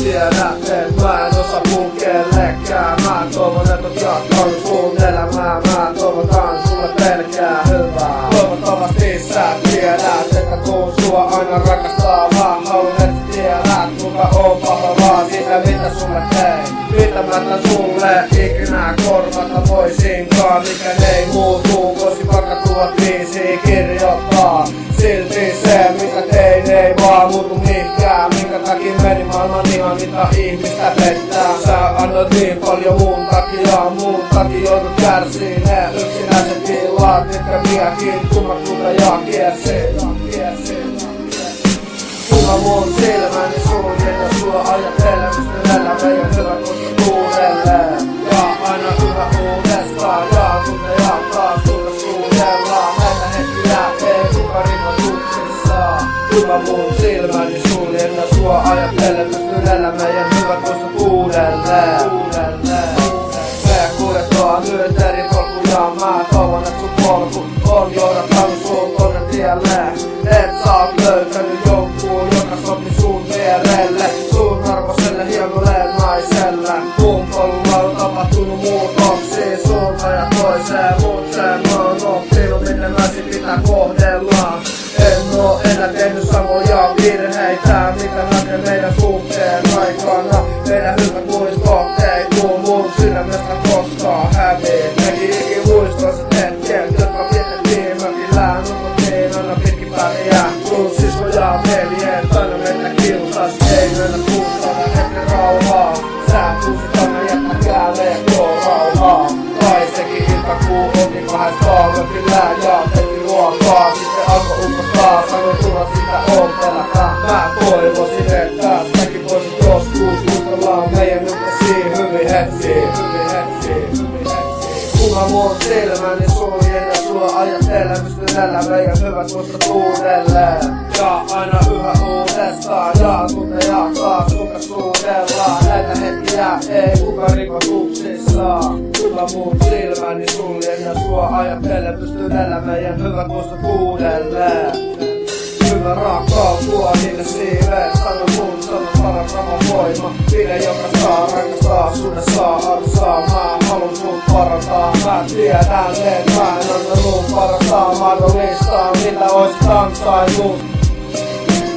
tiedä, et mä en osaa mun kellekään. Mä toivon, et oot jatkanut sun elämää. Mä toivotan sulle pelkää hyvää. Toivottavasti sä tiedät, että kun sua aina rakastaa. Mä haluun, et sä tiedät, kuka on paha vaan siitä mitä sulle tein. Mitä mä tän sulle ikinä korvata voisinkaan. Mikä ei muutu, voisin vaikka 1005 kirjoittaa. Silti se mitä tein ei vaan muutu mihinkään. Minkä takia meni maailman ihan mitä ihmistä pettää. Sä annoit niin paljon mun takia joudut kärsii ne yksinäiset tilat. Mitkä miekin kummakkuutta ja kiersi. Kuva mun silmäni suljen ja sua ajattelen, mistä elä meidän hyvä uudelleen. Ja aina yhä uudestaan, ja kun me taas tulla suudellaan. Näitä hetkiä ei kuka rikotuksissaan. Kuva mun silmäni suljen ja sua ajattelen, mistä elä meidän hyvät muistot uudelleen. Me kuljetaan nyt eri polkuja, mä toivon et sun polku on johdattanut sun tonne tielle. Et sä oot löytänyt jonkun, joka sopi sun vierelle. Sun arvoselle hienolle naiselle. Mun polulla on tapahtunut muutoksia suuntaan ja toiseen. Mut sen mä oon oppinut, miten naisia pitää kohdellaan. En oo enää tehnyt samoja virheitä, mitä näkee meidän suhteen aikana. Meidän hyvät muistot ei tuu mun sydämestä koskaan häviin. Nekin ikimuistoiset hetket, jotka vietettiin mökillään. Nukuttiin aina pitkin väliä. Sun sisko ja veljet aina meitä kiusas. Ei meillä kuulla hetken rauhaa. Sä kuusit aina jättäkää lehtoo rauhaa. Tai sekin ilta kuu oltiin kahdestaan mökillään ja tehtiin ruokaa. Sitten alkoi ukkostaa, sanoi tulla sitä oottelata. Mä toivoisin, että säkin voisit joskus muistellaan meidän yhteisiä hyviä hetkiä. Kuva mun silmäni suljen ja sua ajattelen, pystyn elää meidän hyvät muistot uudelleen. Ja aina yhä uudestaan, ja tunne ja taas kuka suudellaan. Näitä hetkiä ei kuka rikotuksissaan. Kuva mun silmäni suljen ja sua ajattelen, pystyn elää meidän hyvät muistot uudelleen. Hyvä rakkaus tuo niille siiveen. Sano mun sanon parantava voima. Pide joka saa rakastaa, sunne saa arvosaa. Mä halun sun parantaa. Mä tiedän, et mä en anna sun parantaa. Mahdollistaa mitä oisit ansainnut.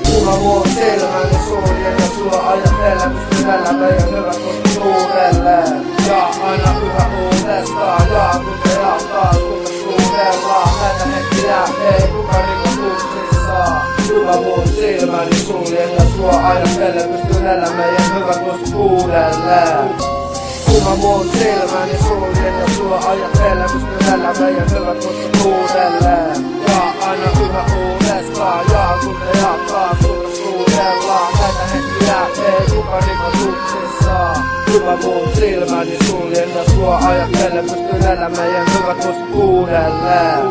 Kuva mun silmäni suljen ja sua ajattelen, pystyn elää meidän hyvät muistot uudelleen. Ja aina yhä uudestaan, ja kun ja taas kuinka suudellaan. Näitä hetkiä ei kuka rikotuksissaan. Kuva mun silmäni suljen ja sua ajattelen, pystyn elää meidän hyvät muistot uudelleen. Kuva mun silmäni suljen ja sua ajattelen, pystyn elää meidän hyvät muistot uudelleen. Ja aina yhä uudestaan, ja kun ja taas kuinka suudellaan. Näitä hetkiä ei kuka rikotuksissaan. Kuva mun silmäni suljen ja sua ajattelen, pystyn elää meidän hyvät muistot uudelleen.